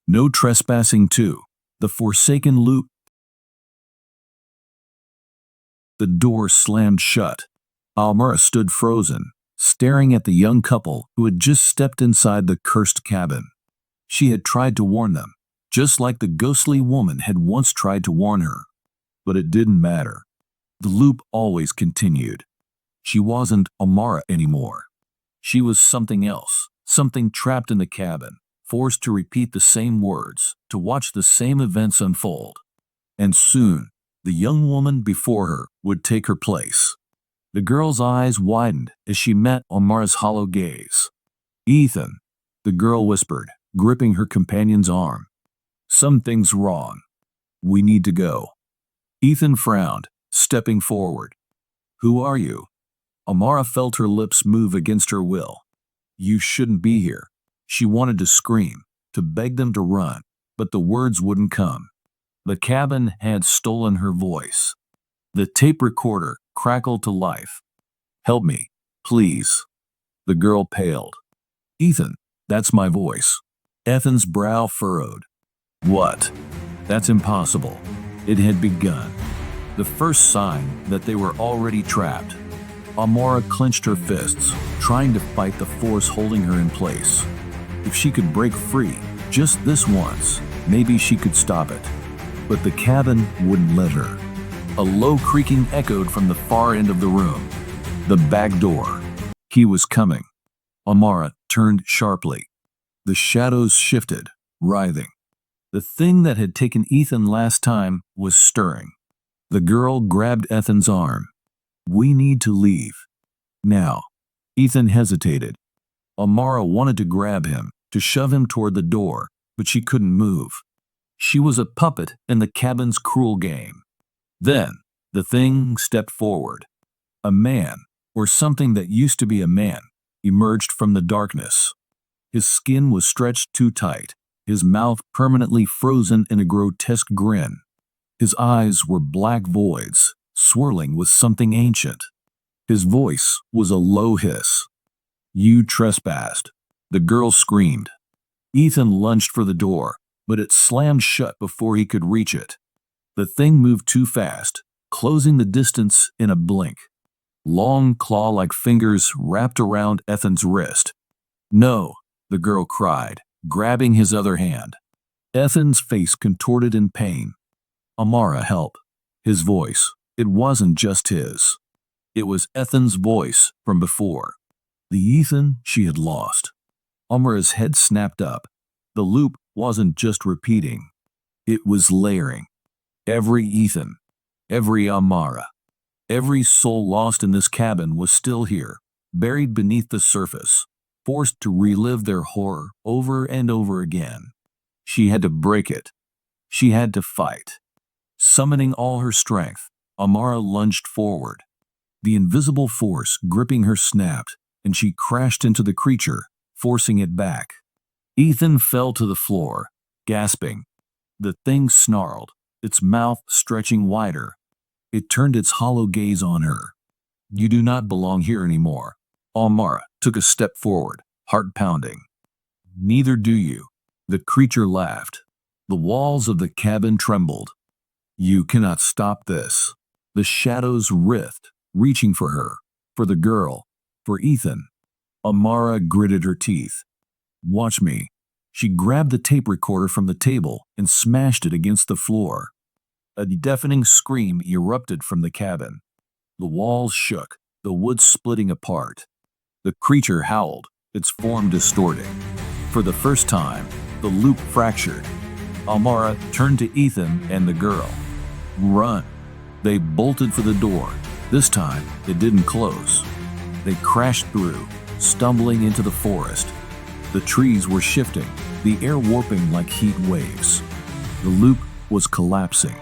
No trespassing to the Forsaken Loop. The door slammed shut. Amara stood frozen, staring at the young couple who had just stepped inside the cursed cabin. She had tried to warn them, just like the ghostly woman had once tried to warn her. But it didn't matter. The loop always continued. She wasn't Amara anymore. She was something else, something trapped in the cabin, forced to repeat the same words, to watch the same events unfold. And soon, the young woman before her would take her place. The girl's eyes widened as she met Amara's hollow gaze. "Ethan," the girl whispered, gripping her companion's arm. "Something's wrong. We need to go." Ethan frowned, stepping forward. "Who are you?" Amara felt her lips move against her will. "You shouldn't be here." She wanted to scream, to beg them to run, but the words wouldn't come. The cabin had stolen her voice. The tape recorder crackled to life. "Help me, please." The girl paled. "Ethan, that's my voice." Ethan's brow furrowed. "What?" "That's impossible." It had begun. The first sign that they were already trapped. Amara clenched her fists, trying to fight the force holding her in place. If she could break free, just this once, maybe she could stop it. But the cabin wouldn't let her. A low creaking echoed from the far end of the room. The back door. He was coming. Amara turned sharply. The shadows shifted, writhing. The thing that had taken Ethan last time was stirring. The girl grabbed Ethan's arm. "We need to leave. Now." Ethan hesitated. Amara wanted to grab him, to shove him toward the door, but she couldn't move. She was a puppet in the cabin's cruel game. Then, the thing stepped forward. A man, or something that used to be a man, emerged from the darkness. His skin was stretched too tight, his mouth permanently frozen in a grotesque grin. His eyes were black voids, swirling with something ancient. His voice was a low hiss. "You trespassed," the girl screamed. Ethan lunged for the door, but it slammed shut before he could reach it. The thing moved too fast, closing the distance in a blink. Long claw-like fingers wrapped around Ethan's wrist. "No," the girl cried, grabbing his other hand. Ethan's face contorted in pain. "Amara, help." His voice. It wasn't just his. It was Ethan's voice from before. The Ethan she had lost. Amara's head snapped up. The loop wasn't just repeating. It was layering. Every Ethan. Every Amara. Every soul lost in this cabin was still here, buried beneath the surface, forced to relive their horror over and over again. She had to break it. She had to fight. Summoning all her strength, Amara lunged forward. The invisible force gripping her snapped, and she crashed into the creature, forcing it back. Ethan fell to the floor, gasping. The thing snarled, its mouth stretching wider. It turned its hollow gaze on her. "You do not belong here anymore." Amara took a step forward, heart pounding. "Neither do you." The creature laughed. The walls of the cabin trembled. "You cannot stop this." The shadows writhed, reaching for her, for the girl, for Ethan. Amara gritted her teeth. "Watch me." She grabbed the tape recorder from the table and smashed it against the floor. A deafening scream erupted from the cabin. The walls shook, the wood splitting apart. The creature howled, its form distorting. For the first time, the loop fractured. Amara turned to Ethan and the girl. "Run." They bolted for the door. This time, it didn't close. They crashed through, stumbling into the forest. The trees were shifting, the air warping like heat waves. The loop was collapsing.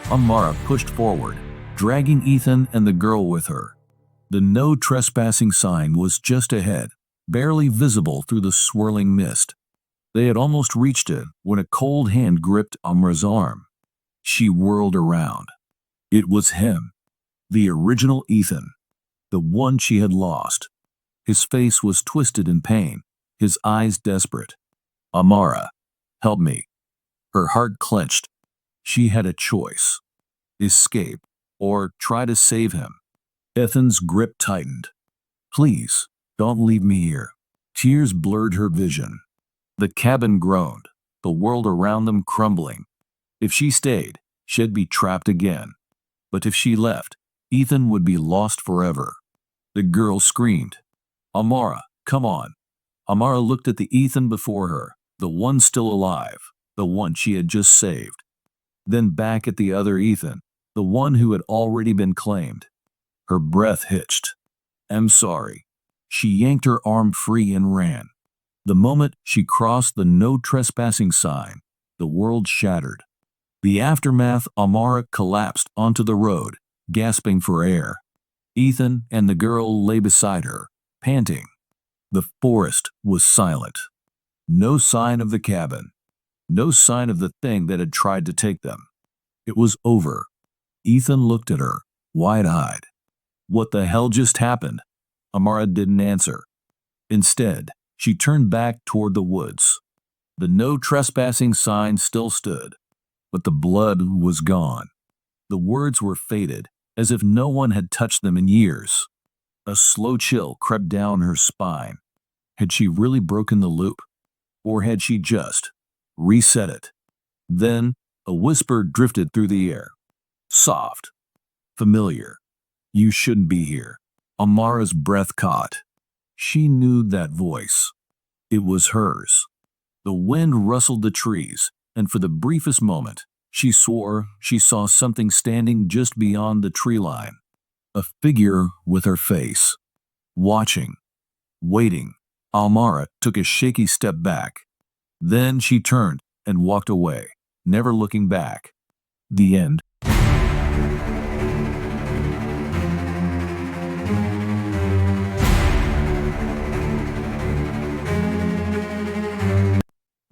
Amara pushed forward, dragging Ethan and the girl with her. The no trespassing sign was just ahead, barely visible through the swirling mist. They had almost reached it when a cold hand gripped Amara's arm. She whirled around. It was him, the original Ethan, the one she had lost. His face was twisted in pain, his eyes desperate. "Amara." Help me. Her heart clenched. She had a choice. Escape, or try to save him. Ethan's grip tightened. Please, don't leave me here. Tears blurred her vision. The cabin groaned, the world around them crumbling. If she stayed, she'd be trapped again. But if she left, Ethan would be lost forever. The girl screamed, Amara, come on. Amara looked at the Ethan before her, the one still alive, the one she had just saved. Then back at the other Ethan, the one who had already been claimed. Her breath hitched. I'm sorry. She yanked her arm free and ran. The moment she crossed the no trespassing sign, the world shattered. The aftermath, Amara collapsed onto the road, gasping for air. Ethan and the girl lay beside her, panting. The forest was silent. No sign of the cabin. No sign of the thing that had tried to take them. It was over. Ethan looked at her, wide-eyed. What the hell just happened? Amara didn't answer. Instead, she turned back toward the woods. The no trespassing sign still stood, but the blood was gone. The words were faded, as if no one had touched them in years. A slow chill crept down her spine. Had she really broken the loop? Or had she just reset it? Then, a whisper drifted through the air. Soft. Familiar. You shouldn't be here. Amara's breath caught. She knew that voice. It was hers. The wind rustled the trees, and for the briefest moment, she swore she saw something standing just beyond the tree line. A figure with her face. Watching. Waiting. Amara took a shaky step back. Then she turned and walked away, never looking back. The end.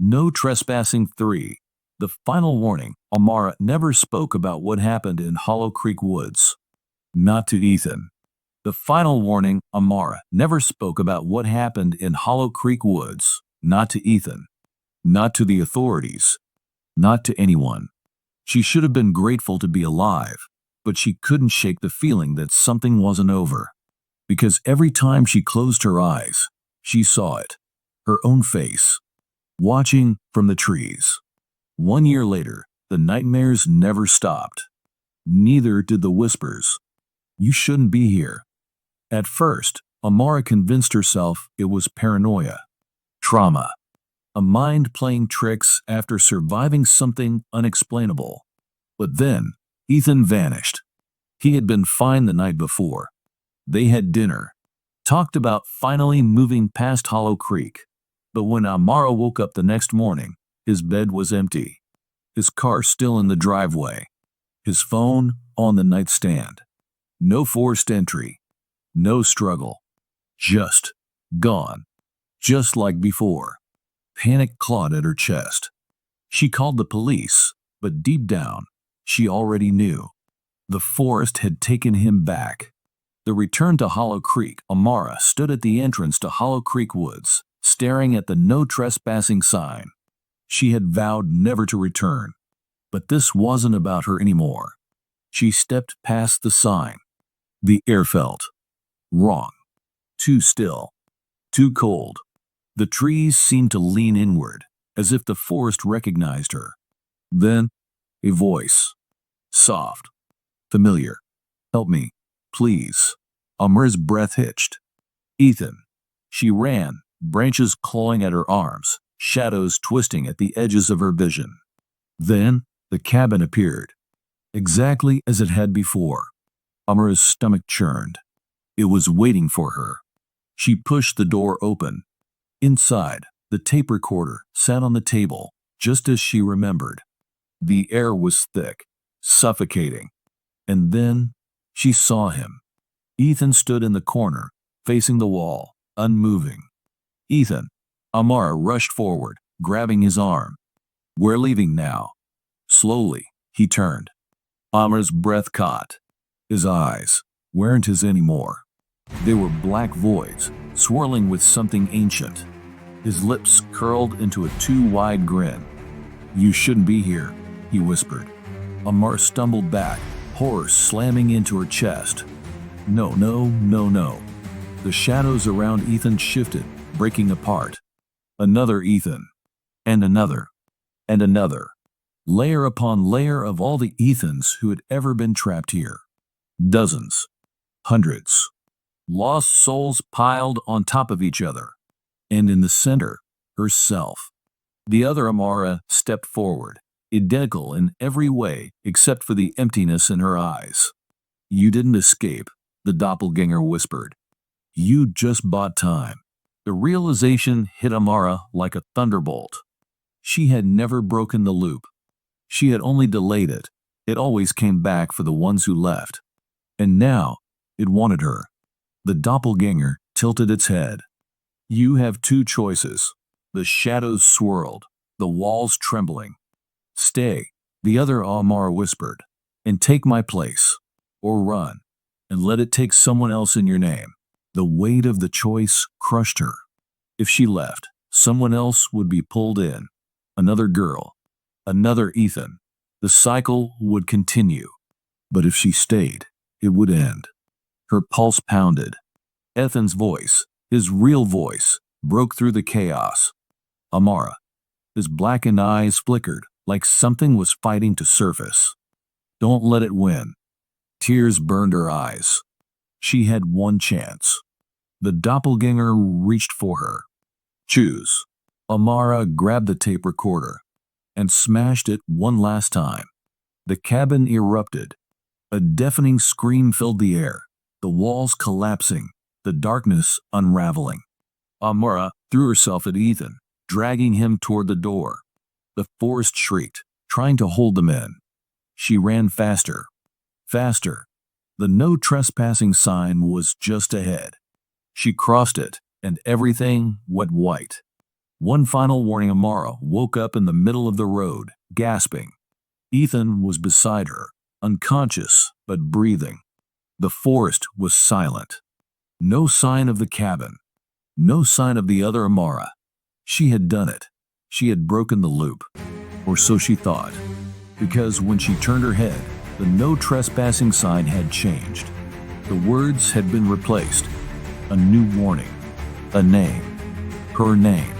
No Trespassing 3. The final warning. Amara never spoke about what happened in Hollow Creek Woods. Not to Ethan. The final warning. Amara never spoke about what happened in Hollow Creek Woods. Not to Ethan. Not to the authorities. Not to anyone. She should have been grateful to be alive, but she couldn't shake the feeling that something wasn't over. Because every time she closed her eyes, she saw it. Her own face. Watching from the trees. 1 year later, the nightmares never stopped. Neither did the whispers. You shouldn't be here. At first, Amara convinced herself it was paranoia. Trauma. A mind playing tricks after surviving something unexplainable. But then, Ethan vanished. He had been fine the night before. They had dinner. Talked about finally moving past Hollow Creek. But when Amara woke up the next morning, his bed was empty. His car still in the driveway. His phone on the nightstand. No forced entry. No struggle. Just gone. Just like before. Panic clawed at her chest. She called the police, but deep down, she already knew. The forest had taken him back. The return to Hollow Creek. Amara stood at the entrance to Hollow Creek Woods, staring at the no trespassing sign. She had vowed never to return. But this wasn't about her anymore. She stepped past the sign. The air felt wrong. Too still. Too cold. The trees seemed to lean inward, as if the forest recognized her. Then, a voice. Soft. Familiar. Help me, please. Amara's breath hitched. Ethan. She ran, branches clawing at her arms, shadows twisting at the edges of her vision. Then, the cabin appeared. Exactly as it had before. Amara's stomach churned. It was waiting for her. She pushed the door open. Inside, the tape recorder sat on the table, just as she remembered. The air was thick, suffocating. And then, she saw him. Ethan stood in the corner, facing the wall, unmoving. Ethan. Amara rushed forward, grabbing his arm. We're leaving now. Slowly, he turned. Amara's breath caught. His eyes weren't his anymore. They were black voids, swirling with something ancient. His lips curled into a too wide grin. You shouldn't be here, he whispered. Amara stumbled back, horror slamming into her chest. No, no, no, no. The shadows around Ethan shifted, breaking apart. Another Ethan. And another. And another. Layer upon layer of all the Ethans who had ever been trapped here. Dozens. Hundreds. Lost souls piled on top of each other. And in the center, herself. The other Amara stepped forward, identical in every way except for the emptiness in her eyes. You didn't escape, the doppelganger whispered. You just bought time. The realization hit Amara like a thunderbolt. She had never broken the loop. She had only delayed it. It always came back for the ones who left. And now, it wanted her. The doppelganger tilted its head. You have two choices. The shadows swirled, the walls trembling. Stay, the other Amara whispered, and take my place. Or run, and let it take someone else in your name. The weight of the choice crushed her. If she left, someone else would be pulled in. Another girl. Another Ethan. The cycle would continue. But if she stayed, it would end. Her pulse pounded. Ethan's voice, his real voice, broke through the chaos. Amara. His blackened eyes flickered like something was fighting to surface. Don't let it win. Tears burned her eyes. She had one chance. The doppelganger reached for her. Choose. Amara grabbed the tape recorder and smashed it one last time. The cabin erupted. A deafening scream filled the air, the walls collapsing, the darkness unraveling. Amara threw herself at Ethan, dragging him toward the door. The forest shrieked, trying to hold them in. She ran faster. Faster. The no trespassing sign was just ahead. She crossed it, and everything went white. One final warning. Amara woke up in the middle of the road, gasping. Ethan was beside her, unconscious but breathing. The forest was silent. No sign of the cabin. No sign of the other Amara. She had done it. She had broken the loop. Or so she thought. Because when she turned her head, the no trespassing sign had changed. The words had been replaced. A new warning. A name. Her name.